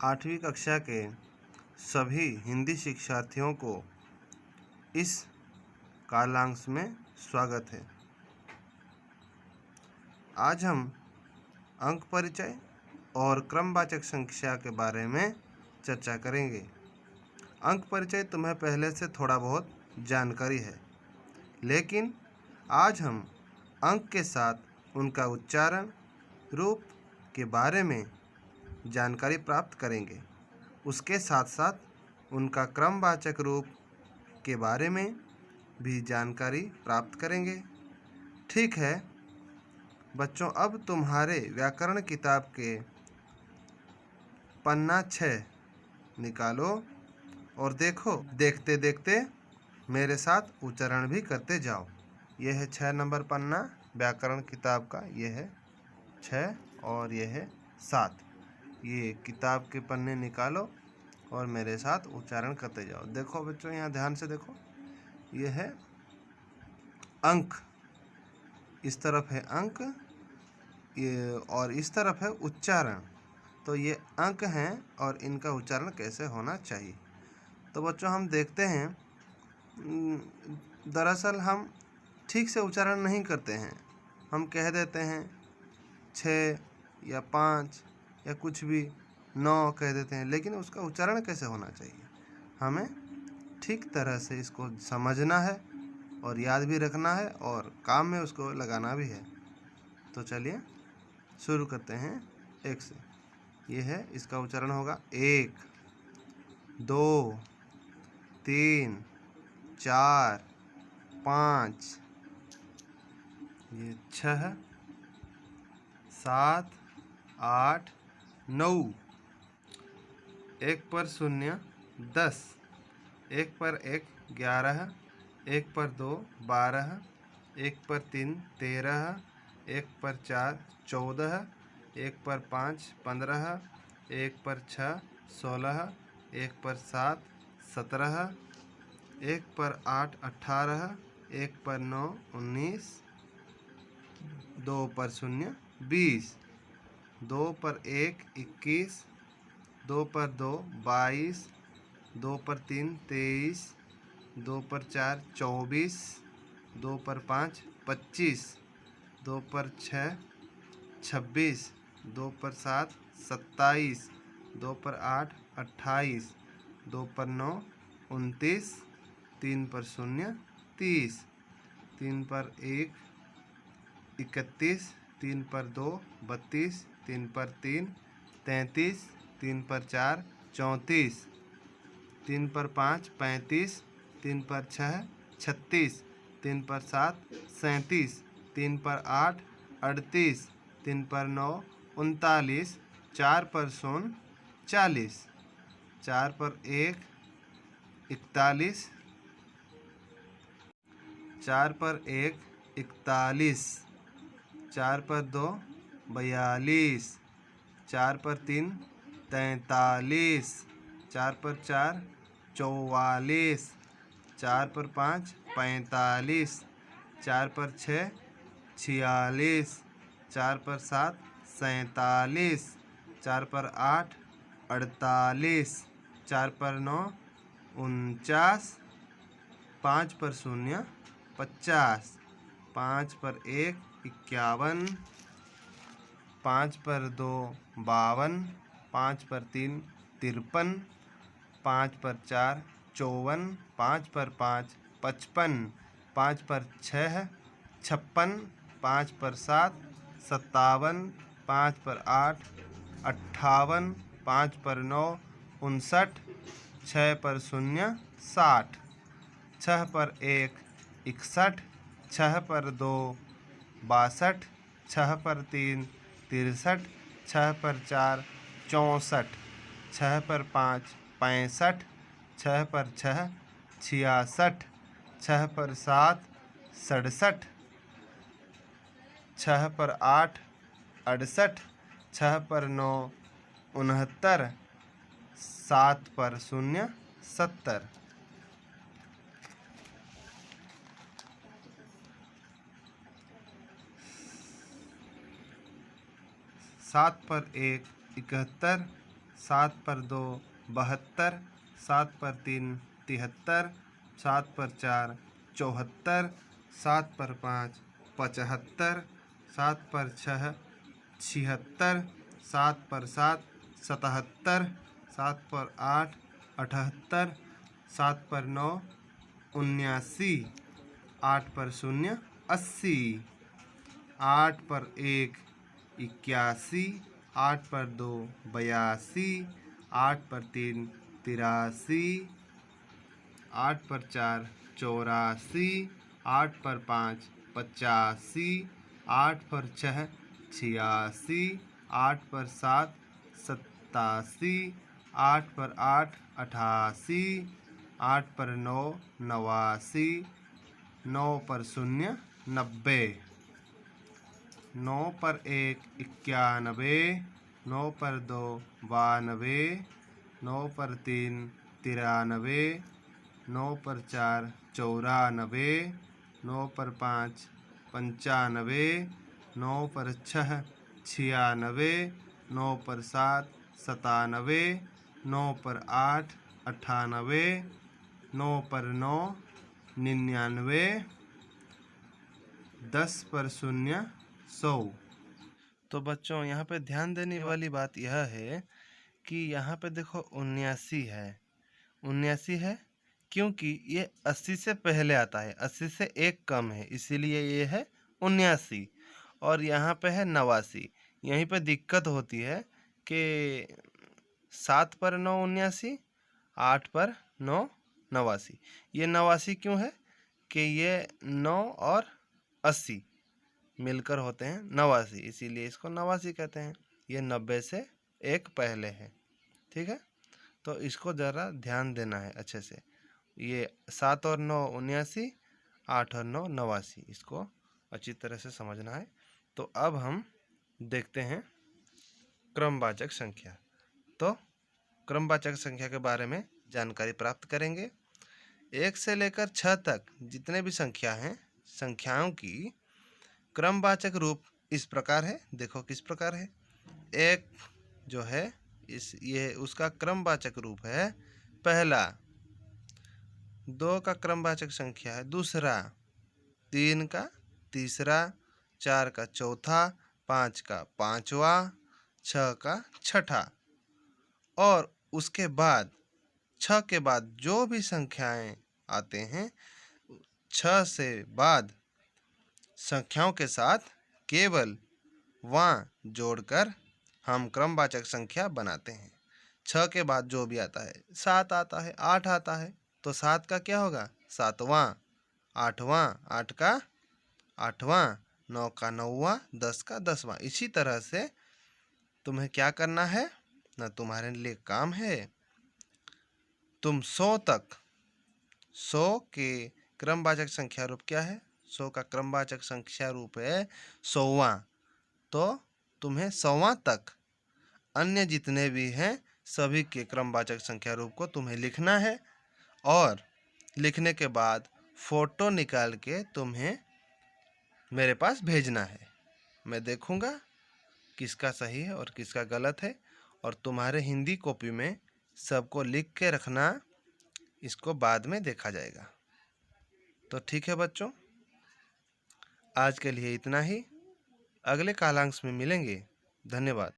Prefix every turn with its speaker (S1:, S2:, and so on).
S1: 8वीं कक्षा के सभी हिंदी शिक्षार्थियों को इस कालांश में स्वागत है। आज हम अंक परिचय और क्रमवाचक संख्या के बारे में चर्चा करेंगे। अंक परिचय तुम्हें पहले से थोड़ा बहुत जानकारी है, लेकिन आज हम अंक के साथ उनका उच्चारण रूप के बारे में जानकारी प्राप्त करेंगे। उसके साथ साथ उनका क्रमवाचक रूप के बारे में भी जानकारी प्राप्त करेंगे। ठीक है बच्चों, अब तुम्हारे व्याकरण किताब के पन्ना 6 निकालो और देखो, देखते देखते मेरे साथ उच्चारण भी करते जाओ। यह है 6 नंबर पन्ना व्याकरण किताब का। यह है 6 और यह है 7। ये किताब के पन्ने निकालो और मेरे साथ उच्चारण करते जाओ। देखो बच्चों, यहाँ ध्यान से देखो, ये है अंक, इस तरफ है अंक, ये और इस तरफ है उच्चारण। तो ये अंक हैं और इनका उच्चारण कैसे होना चाहिए। तो बच्चों हम देखते हैं, दरअसल हम ठीक से उच्चारण नहीं करते हैं। हम कह देते हैं 6 या 5 या कुछ भी 9 कह देते हैं, लेकिन उसका उच्चारण कैसे होना चाहिए हमें ठीक तरह से इसको समझना है और याद भी रखना है और काम में उसको लगाना भी है। तो चलिए शुरू करते हैं एक से। ये है, इसका उच्चारण होगा 1 2 3 4 5, ये 6 7 8 9, 1 पर 0 10, 1 पर 1 11, 1 पर 2 12, 1 पर 3 13, 1 पर 4 14, 1 पर 5 15, 1 पर 6 16, 1 पर 7 17, 1 पर 8 18, 1 पर 9 19, 2 पर 0 20, 2 पर 1 21, 2 पर 2 22, 2 पर 3 23, 2 पर 4 24, 2 पर 5 25, 2 पर 6 26, 2 पर 7 27, 2 पर 8 28, 2 पर 9 29, 3 पर 0 30, 3 पर 1 31, 3 पर 2 32, 3 पर 3 33, 3 पर 4 34, 3 पर 5 35, 3 पर 6 36, 3 पर 7 37, 3 पर 8 38, 3 पर 9 39, 4 पर 0 40, 4 पर 1 41, 4 पर 1 41, 4 पर 2 42, 4 पर 3 43, 4 पर 4 44, 4 पर 5 45, 4 पर 6 46, 4 पर 7 47, 4 पर 8 48, 4 पर 9 49, 5 पर 0 50, 5 पर 1 51, 5 पर 2 52, 5 पर 3 53, 5 पर 4 54, 5 पर 5 55, 5 पर 6 56, 5 पर 7 57, 5 पर 8 58, 5 पर 9 59, 6 पर 0 60, 6 पर 1 61, 6 पर 2 62, 6 पर 3 63, 6 पर 4 64, 6 पर 5 65, 6 पर 6 66, 6 पर 7 67, 6 पर 8 68, 6 पर 9 69, 7 पर 0 70। 7 पर 1 71, 7 पर 2 72, 7 पर 3 73, 7 पर 4 74, 7 पर 5 75, 7 पर 6 76, 7 पर 7 77, 7 पर 8 78, 7 पर 9 79, 8 पर 0 80, 8 पर 1 81, 8 पर 2 82, 8 पर 3 83, 8 पर 4 84, 8 पर 5 85, 8 पर 6 86, 8 पर 7 87, 8 पर 8 88, 8 पर 9 89, 9 पर 0 90, 9 पर 1 91, 9 पर 2 92, 9 पर 3 93, 9 पर 4 94, 9 पर 5 95, 9 पर 6 96, 9 पर 7 97, 9 पर 8 98, 9 पर 9 99, 10 पर 0 100। तो बच्चों यहाँ पे ध्यान देने वाली बात यह है कि यहाँ पे देखो 79 है, 79 है क्योंकि ये 80 से पहले आता है, 80 से एक कम है, इसीलिए ये है 79। और यहाँ पे है 89। यहीं पे दिक्कत होती है कि 7 पर 9 79, 8 पर 9 89। ये 89 क्यों है कि ये 9 और 80 मिलकर होते हैं 89, इसीलिए इसको 89 कहते हैं। ये 90 से एक पहले है, ठीक है। तो इसको ज़रा ध्यान देना है अच्छे से। ये 7 और 9 79, 8 और 9 89, इसको अच्छी तरह से समझना है। तो अब हम देखते हैं क्रमवाचक संख्या। तो क्रमवाचक संख्या के बारे में जानकारी प्राप्त करेंगे। 1 से लेकर 6 तक जितने भी संख्या हैं, संख्याओं की क्रमवाचक रूप इस प्रकार है। देखो किस प्रकार है। एक जो है ये उसका क्रमवाचक रूप है पहला, 2 का क्रमवाचक संख्या है दूसरा, 3 का तीसरा, 4 का चौथा, 5 का पांचवा, 6 का छठा। और उसके बाद 6 के बाद जो भी संख्याएं आते हैं, 6 से बाद संख्याओं के साथ केवल वहाँ जोड़कर हम क्रमवाचक संख्या बनाते हैं। 6 के बाद जो भी आता है, 7 आता है, 8 आता है, तो 7 का क्या होगा? 7वां, 8वां, 8 का 8वां, 9 का 9वां, 10 का 10वां। इसी तरह से तुम्हें क्या करना है ना, तुम्हारे लिए काम है, तुम 100 तक, 100 के क्रमवाचक संख्या रूप क्या है? 100 का क्रमवाचक संख्या रूप है 100वां। तो तुम्हें 100वां तक अन्य जितने भी हैं सभी के क्रमवाचक संख्या रूप को तुम्हें लिखना है, और लिखने के बाद फोटो निकाल के तुम्हें मेरे पास भेजना है। मैं देखूंगा किसका सही है और किसका गलत है, और तुम्हारे हिंदी कॉपी में सबको लिख के रखना, इसको बाद में देखा जाएगा। तो ठीक है बच्चों, आज के लिए इतना ही। अगले कालांश में मिलेंगे। धन्यवाद।